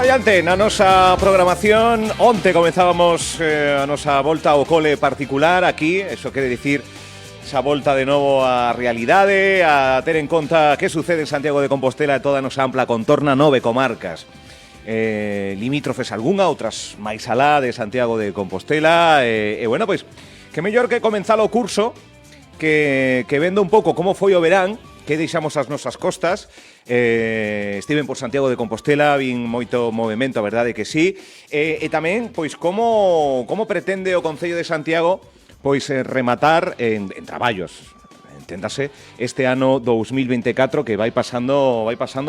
adiante na nosa programación. Onte comenzábamos a nosa volta ao cole particular aquí. Eso quere dicir esa volta de novo á realidade, a ter en conta que sucede en Santiago de Compostela e toda a nosa ampla contorna, 9 comarcas. Limítrofes algunha, outras máis alá de Santiago de Compostela. Bueno, pois, que mellor que comenzar o curso que vendo un pouco como foi o verán, que deixamos as nosas costas. Estiven por Santiago de Compostela, vin moito movimento, a verdade que sí. E tamén, pois, como pretende o Concello de Santiago pois rematar en traballos, enténdase, este ano 2024 que vai pasando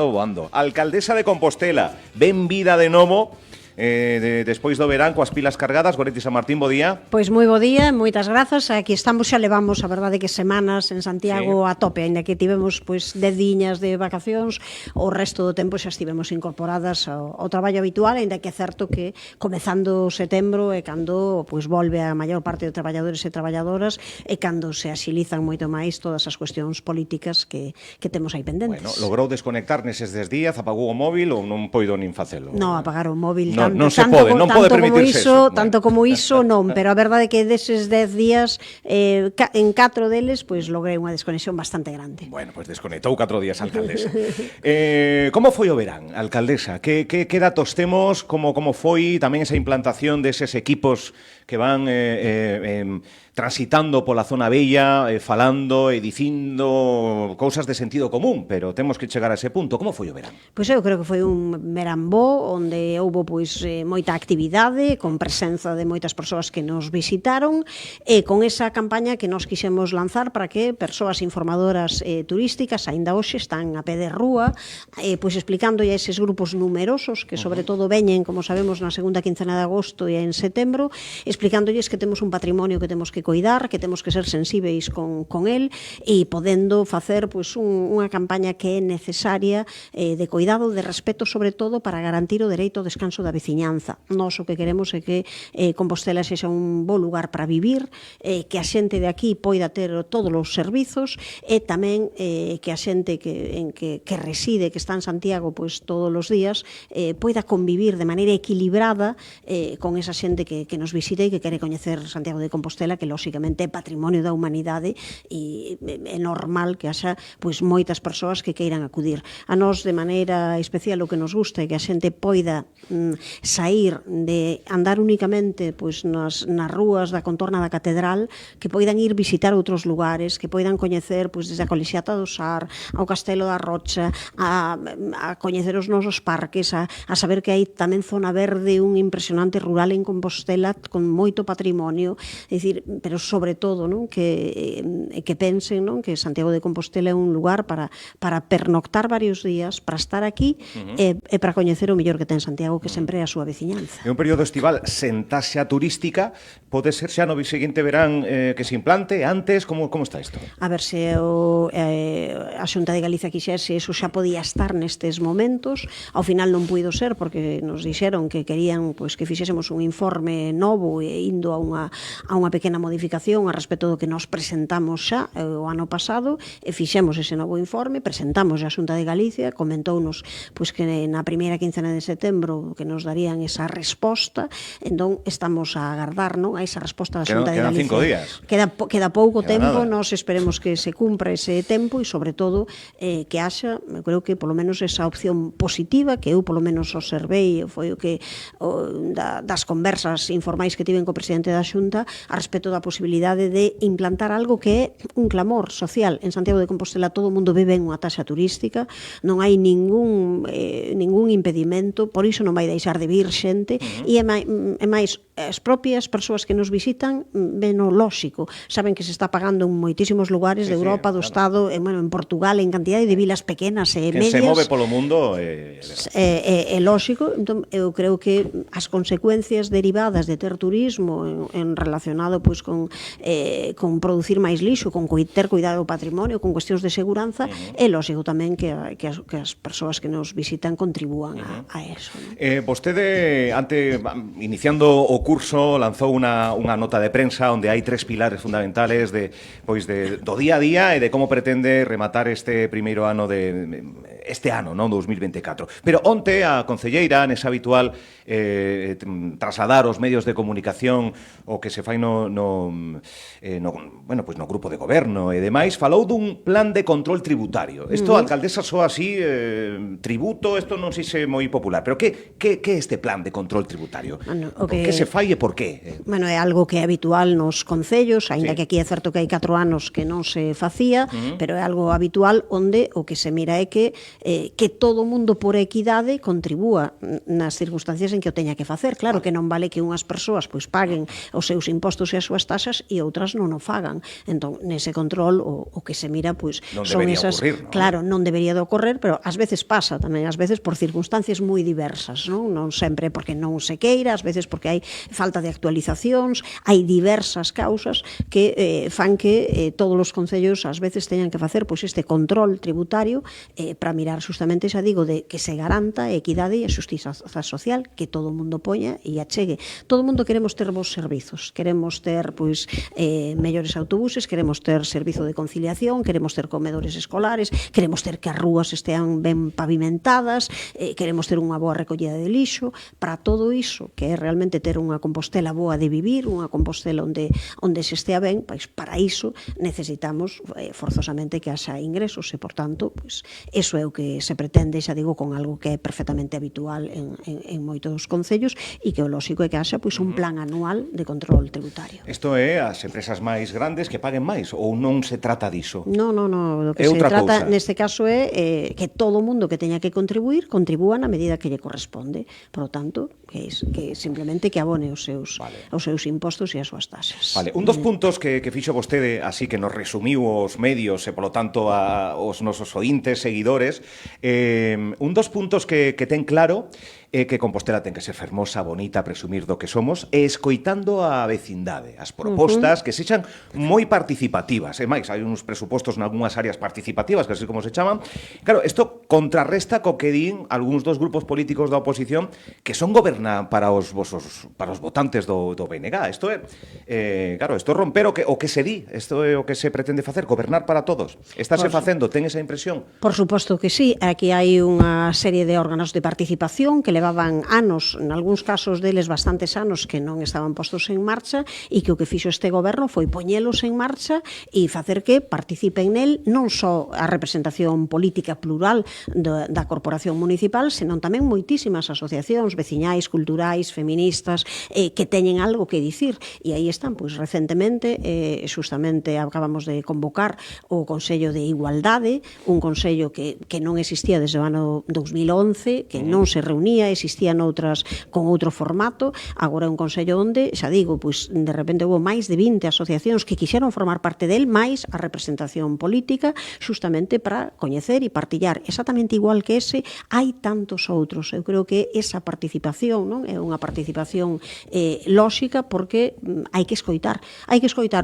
voando. Alcaldesa de Compostela, ben vida de novo, despois do verán coas pilas cargadas. Goretti San Martín, bo día. Pois moi bo día, moitas grazas. Aquí estamos, xa levamos, a verdade, que semanas en Santiago a tope, aínda que tivemos pois 10 diñas de vacacións, o resto do tempo xa estivemos incorporadas ao traballo habitual, aínda que é certo que comezando setembro é cando pois volve a maior parte de traballadores e traballadoras e cando se axilizan moito máis todas as cuestións políticas que temos aí pendentes. Bueno, logrou desconectar neses 10 días, apagou o móvil ou non poido nin facelo? Non, apagar o móvil non se pode, non pode permitirse eso. Tanto como iso, non, pero a verdade é que deses 10 días, en 4 deles, pois logrei unha desconexión bastante grande. Bueno, pois desconectou 4 días, alcaldesa. Como foi o verán, alcaldesa? Que datos temos? Como foi tamén esa implantación deses equipos que van transitando pola zona bella, falando e dicindo cousas de sentido común, pero temos que chegar a ese punto. Como foi o verán? Pois eu creo que foi un verán bo, onde houbo pois moita actividade, con presenza de moitas persoas que nos visitaron, e con esa campaña que nos quixemos lanzar para que persoas informadoras turísticas aínda hoxe están a pé de rúa, pois explicando a eses grupos numerosos que sobre todo veñen, como sabemos, na segunda quincena de agosto e en setembro, explicándolles que temos un patrimonio que temos que coidar, que temos que ser sensíveis con el, e podendo facer pois unha campaña que é necesaria de cuidado, de respeto, sobre todo para garantir o dereito ao descanso da veciñanza. Nós o que queremos é que Compostela sexa un bo lugar para vivir, que a xente de aquí poida ter todos os servizos, e tamén que a xente que reside, que está en Santiago pois todos os días, poida convivir de maneira equilibrada con esa xente que nos visita e que quere coñecer Santiago de Compostela, que lóxicamente é patrimonio da humanidade, e é normal que haxa pois moitas persoas que queiran acudir. A nós, de maneira especial, o que nos gusta é que a xente poida sair de andar únicamente pois nas rúas da contorna da catedral, que poidan ir visitar outros lugares, que poidan coñecer pois desde a Colexiata do Sar ao Castelo da Rocha, a coñecer os nosos parques, a saber que hai tamén zona verde, un impresionante rural en Compostela con moito patrimonio, é dicir, pero sobre todo, non, que pensen, non, que Santiago de Compostela é un lugar para pernoctar varios días, para estar aquí e para coñecer o mellor que ten Santiago, que sempre é a súa veciñanza. É un período estival sen taxa turística, pode ser xa no seguinte verán que se implante, antes, como está isto? A ver se a Xunta de Galicia quixese, eso xa podía estar nestes momentos, ao final non puido ser, porque nos dixeron que querían pois que fixésemos un informe novo e indo a unha pequena modificación a respecto do que nos presentamos xa o ano pasado, e fixemos ese novo informe, presentamos a Xunta de Galicia, comentounos pois que na primeira quincena de setembro que nos darían esa resposta, entón estamos a agardar, non, a esa resposta da Xunta de Galicia. Quedan 5 días. Queda pouco tempo, nós esperemos que se cumpra ese tempo e sobre todo que haxa, eu creo que polo menos esa opción positiva que eu polo menos observei, foi o que das conversas informais que tiven co presidente da Xunta a respecto da posibilidade de implantar algo que é un clamor social. En Santiago de Compostela todo o mundo vive en unha taxa turística, non hai ningún impedimento, por iso non vai deixar de vir xente, e máis as propias persoas que nos visitan ven o lóxico, saben que se está pagando en moitísimos lugares de Europa, do Estado, en Portugal, en cantidade de vilas pequenas e medias. Que se move polo mundo é lóxico. Entón, eu creo que as consecuencias derivadas de ter turismo en relacionado pois con producir máis lixo, con ter cuidado do patrimonio, con cuestións de seguranza, é lóxico tamén que as persoas que nos visitan contribúan a eso. Vostede, iniciando o curso, lanzou unha nota de prensa onde hai 3 pilares fundamentales do día a día e de como pretende rematar este primeiro ano este ano, non 2024. Pero onte a concelleira, nesa habitual trasladar aos medios de comunicación o que se fai no grupo de goberno e demais, falou dun plan de control tributario. Isto, a alcaldesa, soa así, tributo, isto non sei se é moi popular, pero que é este plan de control tributario? Bueno, Por que se fai e por que? Bueno, é algo que é habitual nos concellos, aínda que aquí é certo que hai 4 anos que non se facía, pero é algo habitual onde o que se mira é que todo o mundo por equidade contribúa nas circunstancias en que o teña que facer. Claro que non vale que unhas persoas pois paguen os seus impostos e as súas taxas e outras non o fagan. Entón, nese control o que se mira pois son esas, ocurrir, ¿no? Claro, non debería de ocorrer, pero ás veces pasa tamén, ás veces por circunstancias moi diversas, non sempre porque non se queira, ás veces porque hai falta de actualizacións, hai diversas causas que fan que todos os concellos ás veces teñan que facer pois este control tributario para mirar justamente, xa digo, de que se garanta a equidade e a xustiza social, que todo o mundo poña e achegue. Todo o mundo queremos ter bons servizos, queremos ter pois mellores autobuses, queremos ter servizo de conciliación, queremos ter comedores escolares, queremos ter que as rúas estean ben pavimentadas, queremos ter unha boa recollida de lixo. Para todo iso, que é realmente ter unha Compostela boa de vivir, unha Compostela onde se estea ben, pois para iso necesitamos forzosamente que haxa ingresos e, por tanto, pois eso é o que se pretende, xa digo, con algo que é perfectamente habitual en moitos concellos e que o lóxico é que haxa pois un plan anual de control tributario. Isto é as empresas máis grandes que paguen máis ou non se trata diso? No, o que se trata neste caso é que todo o mundo que teña que contribúa na medida que lle corresponde. Por lo tanto, que simplemente que abone os seus impostos e as súas taxas. Vale, un dos puntos que fixo vostede, así que nos resumiu os medios e, polo tanto, aos nosos ointes, seguidores, un dos puntos que ten claro é que Compostela ten que ser fermosa, bonita, presumir do que somos, e escoitando a vecindade, as propostas que sexan moi participativas. E máis, hai uns presupostos nalgúnas áreas participativas, que así como se chaman. Claro, isto contrarresta co que din algúns dos grupos políticos da oposición que son gobernar para os votantes do BNG. Isto é, claro, isto é romper o que se di, isto é o que se pretende facer, gobernar para todos. Estáse facendo, ten esa impresión? Por suposto que sí, aquí hai unha serie de órganos de participación que levaban anos, en algúns casos deles bastantes anos, que non estaban postos en marcha e que o que fixo este goberno foi poñelos en marcha e facer que participen nel non só a representación política plural da corporación municipal, senón tamén moitísimas asociacións veciñais, culturais, feministas, que teñen algo que dicir. E aí están, pois, recentemente, justamente acabamos de convocar o Consello de Igualdade, un consello que non existía desde o ano 2011, que non se reunía, existían outras con outro formato. Agora é un consello onde, xa digo, pois de repente houve máis de 20 asociacións que quixeron formar parte del, máis a representación política, justamente para coñecer e partillar. Exactamente igual que ese, hai tantos outros. Eu creo que esa participación, non, é unha participación lóxica, porque hai que escoitar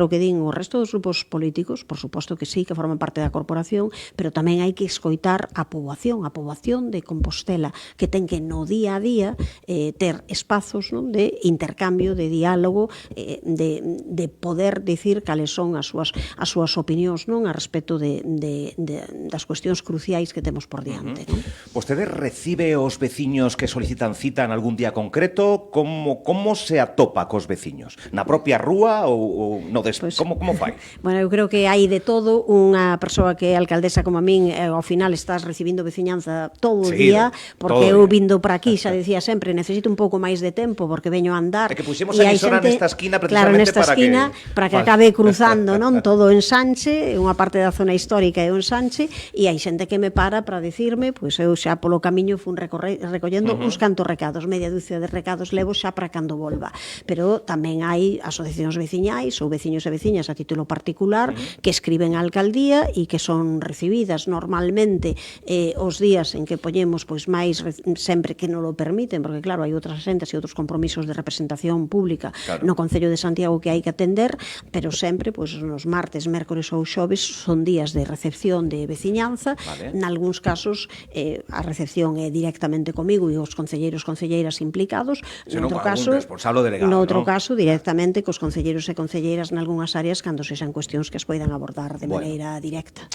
o que din o resto dos grupos políticos, por suposto que sí, que forman parte da corporación, pero tamén hai que escoitar a poboación de Compostela, que ten que no día a día ter espazos, non, de intercambio, de diálogo, de poder dicir cales son as súas opinións, non, a respecto das cuestións cruciais que temos por diante, non? Vostede recibe os veciños que solicitan cita en algún día concreto? Como se atopa cos veciños? Na propia rúa ou no despois? Como fai? Bueno, eu creo que hai de todo. Unha persoa que é alcaldesa como a min, ao final estás recibindo veciñanza todo o día, porque eu vindo para aquí xa dicía sempre, necesito un pouco máis de tempo porque veño a andar. É que puxemos a emisora nesta esquina precisamente para que acabe cruzando, non, todo o ensanche, unha parte da zona histórica é o ensanche, e hai xente que me para dicirme, pois eu xa polo camiño fun recollendo uns cantos recados, media dúcia de recados levo xa para cando volva. Pero tamén hai asociacións veciñais ou veciños e veciñas a título particular que escriben á alcaldía e que son recibidas normalmente os días en que poñemos pois máis sempre que non lo permiten, porque claro, hai outras xentes e outros compromisos de representación pública Claro. no Concello de Santiago que hai que atender, pero sempre, pois, nos martes, mércores ou xoves son días de recepción de veciñanza. Vale. Nalgúns casos a recepción é directamente comigo e os concelleiras implicados. Senón Noutro con algún caso, responsable delegado, noutro ¿no? caso directamente cos concelleiros e concelleiras nalgúnas áreas cando sexan cuestións que as poidan abordar de Bueno. maneira directa.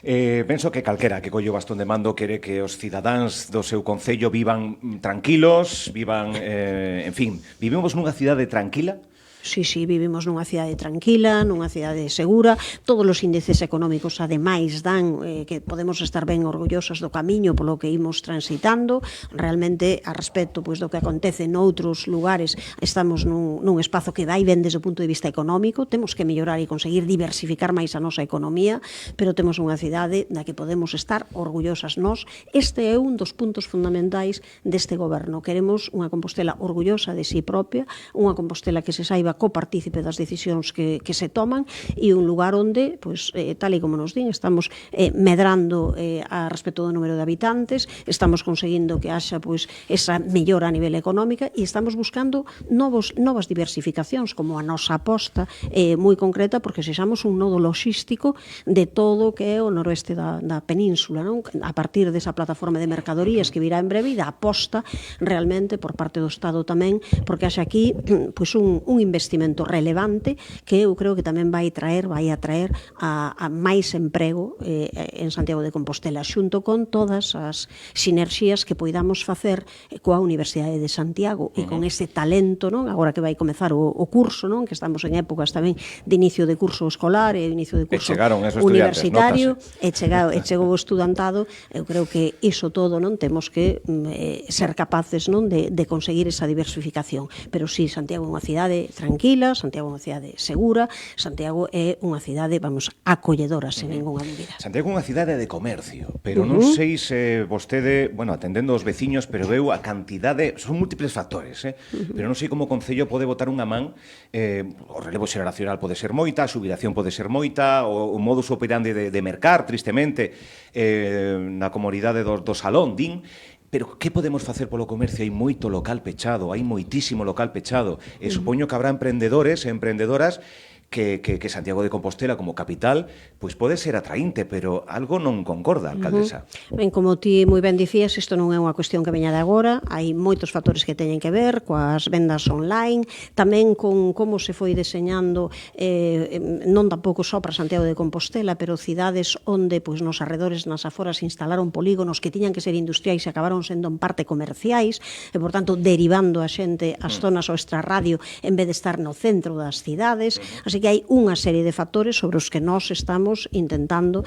Penso que calquera que colle o bastón de mando quere que os cidadáns do seu concello vivan tranquilos, vivan, en fin, vivimos nunha cidade tranquila? Sí, vivimos nunha cidade tranquila, nunha cidade segura, todos os índices económicos ademais dan que podemos estar ben orgullosas do camiño polo que imos transitando. Realmente, a respecto pois, do que acontece noutros lugares, estamos nun espazo que vai ben desde o punto de vista económico, temos que mellorar e conseguir diversificar máis a nosa economía, pero temos unha cidade da que podemos estar orgullosas nós. Este é un dos puntos fundamentais deste goberno. Queremos unha Compostela orgullosa de si propia, unha Compostela que se saiba copartícipe das decisións que se toman e un lugar onde, pois, tal e como nos din, estamos medrando a respecto do número de habitantes, estamos conseguindo que haxa pois, esa mellora a nivel económica e estamos buscando novas diversificacións, como a nosa aposta moi concreta, porque sexamos un nodo logístico de todo o que é o noroeste da península, non? A partir desa plataforma de mercadorías que virá en breve e da aposta realmente por parte do Estado tamén, porque haxa aquí pois, un investimento relevante que eu creo que tamén vai atraer a máis emprego en Santiago de Compostela, xunto con todas as sinerxías que poidamos facer coa Universidade de Santiago e con ese talento, non? Agora que vai comezar o curso, non? Que estamos en épocas tamén de inicio de curso escolar e inicio de curso universitario, chegou o estudantado. Eu creo que iso todo non temos que ser capaces non de conseguir esa diversificación, pero sí, Santiago é unha cidade tranquila, Santiago é unha cidade segura, Santiago é unha cidade, vamos, acolledora, sen ninguna dúbida. Santiago é unha cidade de comercio, pero non sei se vostede, bueno, atendendo aos veciños, pero veu a cantidade, son múltiples factores, pero non sei como o Concello pode botar unha man, o relevo xeracional pode ser moita, a xubilación pode ser moita, o modus operandi de mercar, tristemente, na comodidade do salón, din. Pero que podemos facer polo comercio? Hai moito local pechado, hai moitísimo local pechado. E supoño que habrá emprendedores e emprendedoras que Santiago de Compostela como capital pois pode ser atraínte, pero algo non concorda, alcaldesa. Ben, como ti moi ben dicías, isto non é unha cuestión que veña de agora, hai moitos factores que teñen que ver coas vendas online, tamén con como se foi deseñando non tampouco só para Santiago de Compostela, pero cidades onde pois nos arredores, nas aforas instalaron polígonos que tiñan que ser industriais e acabaron sendo en parte comerciais e, por tanto, derivando a xente ás zonas ao extrarradio en vez de estar no centro das cidades. Así que hai unha serie de factores sobre os que nós estamos intentando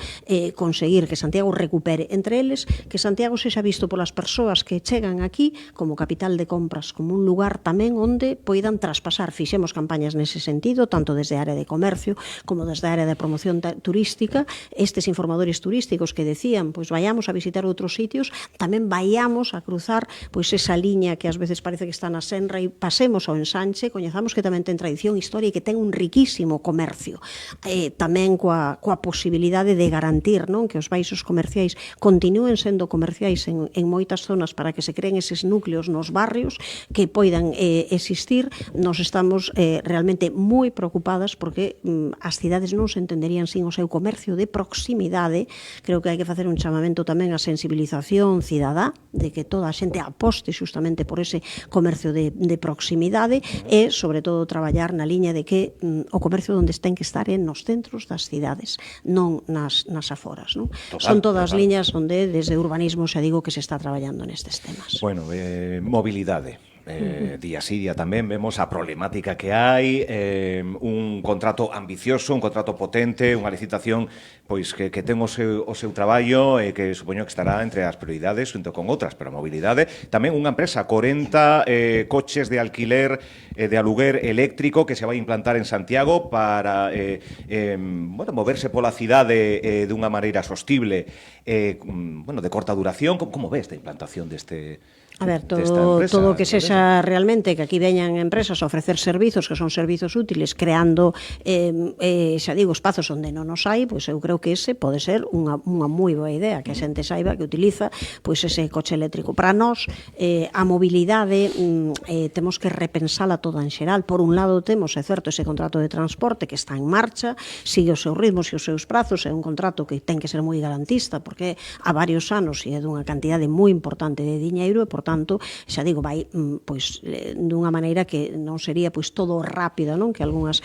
conseguir que Santiago recupere. Entre eles, que Santiago sexa visto polas persoas que chegan aquí como capital de compras, como un lugar tamén onde poidan traspasar. Fixemos campañas nese sentido, tanto desde a área de comercio como desde a área de promoción turística. Estes informadores turísticos que decían, pois vayamos a visitar outros sitios, tamén vayamos a cruzar pois esa liña que ás veces parece que está na Senra e pasemos ao ensanche, coñezamos que tamén ten tradición, historia e que ten un riquísimo comercio. Tamén coa posibilidade de garantir, non, que os baixos comerciais continúen sendo comerciais en moitas zonas para que se creen eses núcleos nos barrios que poidan existir. Nos estamos realmente moi preocupadas porque as cidades non se entenderían sin o seu comercio de proximidade. Creo que hai que facer un chamamento tamén a sensibilización cidadá de que toda a xente aposte justamente por ese comercio de proximidade e, sobre todo, traballar na liña de que o comercio onde ten que estar nos centros das cidades, non nas aforas. Non? Son todas liñas onde desde urbanismo xa digo que se está traballando nestes temas. Bueno, mobilidade. Día sí, día tamén vemos a problemática que hai, un contrato ambicioso, un contrato potente, unha licitación pois que ten o seu traballo e que supoño que estará entre as prioridades junto con outras, pero a mobilidade tamén unha empresa, 40 coches de alquiler de aluguer eléctrico que se vai implantar en Santiago para moverse pola cidade dunha maneira sostible, de corta duración. Como ves esta implantación deste A ver, desta empresa. todo o que sexa realmente que aquí veñan empresas a ofrecer servizos que son servizos útiles, creando, xa digo, espazos onde non os hai, pois eu creo que ese pode ser unha moi boa idea, que a xente saiba que utiliza pois ese coche eléctrico. Para nós, a mobilidade temos que repensala toda en xeral. Por un lado temos, é certo, ese contrato de transporte que está en marcha, sigue os seus ritmos e os seus prazos, é un contrato que ten que ser moi garantista, porque a varios anos e é dunha cantidade moi importante de diñeiro e, por tanto, xa digo, vai pois dunha maneira que non sería pois todo rápido, non? Que algunhas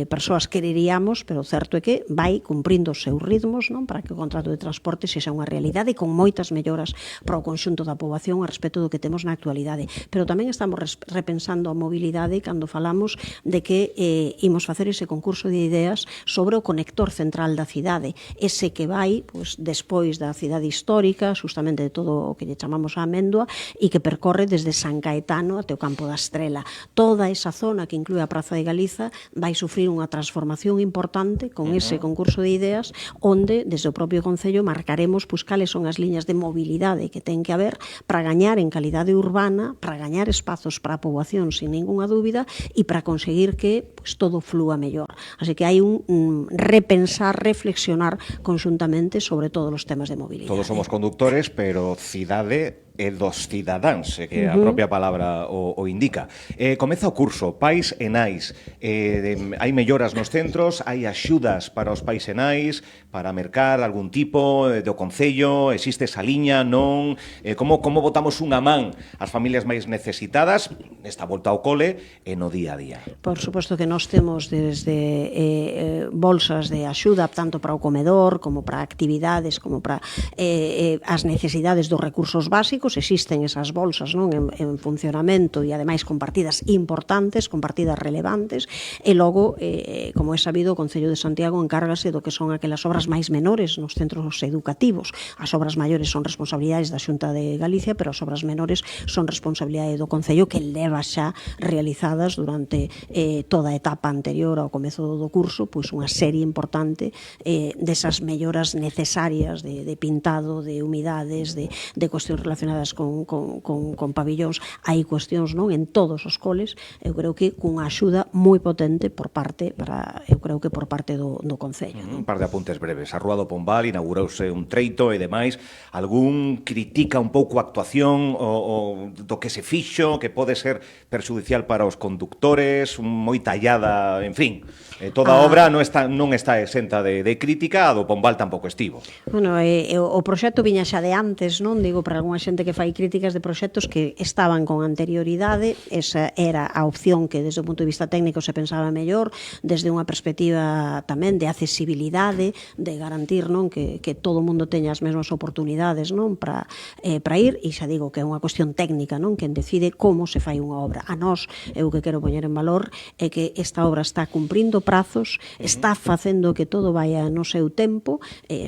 persoas quereríamos, pero o certo é que vai cumprindo os seus ritmos, non? Para que o contrato de transporte sexa unha realidade con moitas melloras para o conxunto da poboación a respecto do que temos na actualidade. Pero tamén estamos repensando a mobilidade cando falamos de que imos facer ese concurso de ideas sobre o conector central da cidade, ese que vai pois despois da cidade histórica, justamente de todo o que lle chamamos a Amendua, e que percorre desde San Caetano até o Campo da Estrela. Toda esa zona que inclúe a Praza de Galiza vai sufrir unha transformación importante con ese concurso de ideas, onde desde o propio Concello marcaremos pois cales son as liñas de mobilidade que ten que haber para gañar en calidade urbana, para gañar espazos para a poboación sin ningunha dúbida e para conseguir que pois todo flúa mellor. Así que hai un repensar, reflexionar conxuntamente sobre todos os temas de mobilidade. Todos somos conductores, pero cidade e dos cidadáns, que a propia palabra o indica. Comeza o curso, pais e nais. Hai melloras nos centros, hai axudas para os pais e nais, para mercar algún tipo do Concello, existe esa liña, non? Como botamos unha man ás familias máis necesitadas nesta volta ao cole e no día a día? Por suposto que nós temos desde bolsas de axuda tanto para o comedor, como para actividades, como para as necesidades dos recursos básicos. Existen esas bolsas, non, en funcionamento e ademais con partidas importantes, con partidas relevantes, e logo, como é sabido, o Concello de Santiago encárgase do que son aquelas obras máis menores nos centros educativos. As obras maiores son responsabilidades da Xunta de Galicia, pero as obras menores son responsabilidade do Concello, que leva xa realizadas durante toda a etapa anterior ao comezo do curso, pois unha serie importante desas melloras necesarias de pintado, de humidades, de cuestións relacionadas con pabillóns. Hai cuestións, non, en todos os coles, eu creo que cunha axuda moi potente por parte do Concello. Un par de apuntes breves. A Rúa do Pombal inaugurouse un treito e demais. Algún critica un pouco a actuación do que se fixo, que pode ser perxudicial para os conductores, moi tallada, en fin. Toda a obra non está exenta de crítica, a do Pombal tampouco estivo. Bueno, o proxecto viña xa de antes, non? Digo, para algunha xente que fai críticas de proxectos que estaban con anterioridade, esa era a opción que desde o punto de vista técnico se pensaba mellor, desde unha perspectiva tamén de accesibilidade, de garantir, non, que todo o mundo teña as mesmas oportunidades, non, para ir, e xa digo que é unha cuestión técnica, non, quen decide como se fai unha obra. A nós, eu que quero poñer en valor é que esta obra está cumprindo prazos, está facendo que todo vaya no seu tempo,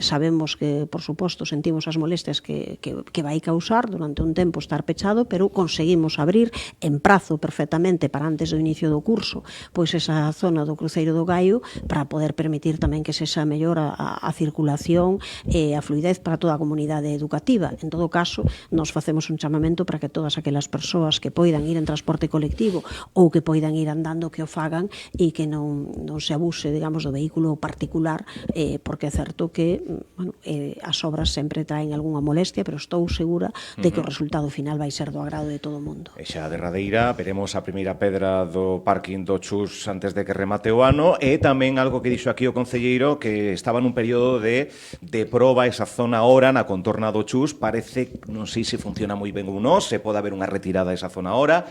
sabemos que, por suposto, sentimos as molestias que vai causar durante un tempo estar pechado, pero conseguimos abrir en prazo perfectamente para antes do inicio do curso, pois esa zona do Cruceiro do Gaio para poder permitir tamén que sexa mellor a circulación e a fluidez para toda a comunidade educativa. En todo caso, nos facemos un chamamento para que todas aquelas persoas que poidan ir en transporte colectivo ou que poidan ir andando que o fagan e que non se abuse, digamos, do vehículo particular, porque é certo que as obras sempre traen algunha molestia, pero estou segura de que o resultado final vai ser do agrado de todo o mundo. E xa derradeira, veremos a primeira pedra do parking do Chus antes de que remate o ano, e tamén algo que dixo aquí o concelleiro, que estaba nun período de proba esa zona ahora na contorna do Chus. Parece, non sei se funciona moi ben ou non, se pode haber unha retirada esa zona ahora.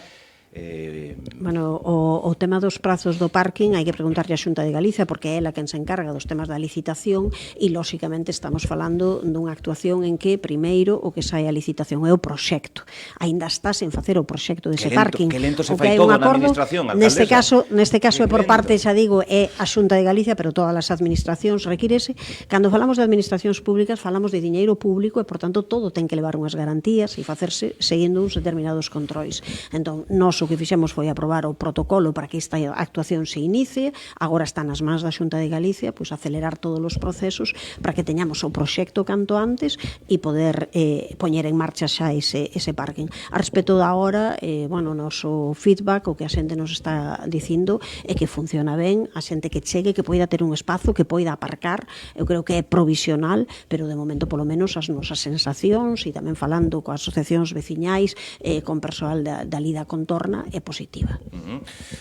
Bueno, o tema dos prazos do parking hai que preguntarlle á Xunta de Galicia, porque é ela quen se encarga dos temas da licitación, e lóxicamente estamos falando dunha actuación en que primeiro o que sae a licitación é o proxecto. Aínda está sen facer o proxecto dese parking. Que lento se fai todo na administración, alcaldesa. Neste caso é por parte, xa digo, é a Xunta de Galicia, pero todas as administracións requírese. Cando falamos de administracións públicas, falamos de diñeiro público e, por tanto, todo ten que levar unhas garantías e facerse seguindo uns determinados controis. Entón, nós o o que fixemos foi aprobar o protocolo para que esta actuación se inicie. Agora está nas mans da Xunta de Galicia pois acelerar todos os procesos para que teñamos o proxecto canto antes e poder poñer en marcha xa ese parking. A respecto da hora, bueno, o noso feedback, o que a xente nos está dicindo é que funciona ben, a xente que chegue, que poida ter un espazo, que poida aparcar, eu creo que é provisional, pero de momento polo menos as nosas sensacións e tamén falando coas asociacións veciñais, con persoal da lida contorna, é positiva.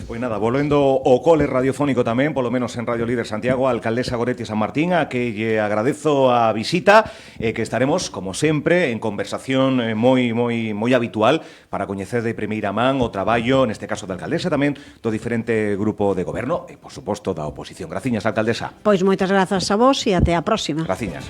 Pois nada, volvendo ao cole radiofónico tamén, polo menos en Radio Líder Santiago, a alcaldesa Goretti San Martín, a que lle agradezo a visita, que estaremos, como sempre, en conversación moi habitual para coñecer de primeira man o traballo, neste caso da alcaldesa, tamén do diferente grupo de goberno e, por suposto, da oposición. Graciñas, alcaldesa. Pois moitas grazas a vos e até a próxima. Graciñas.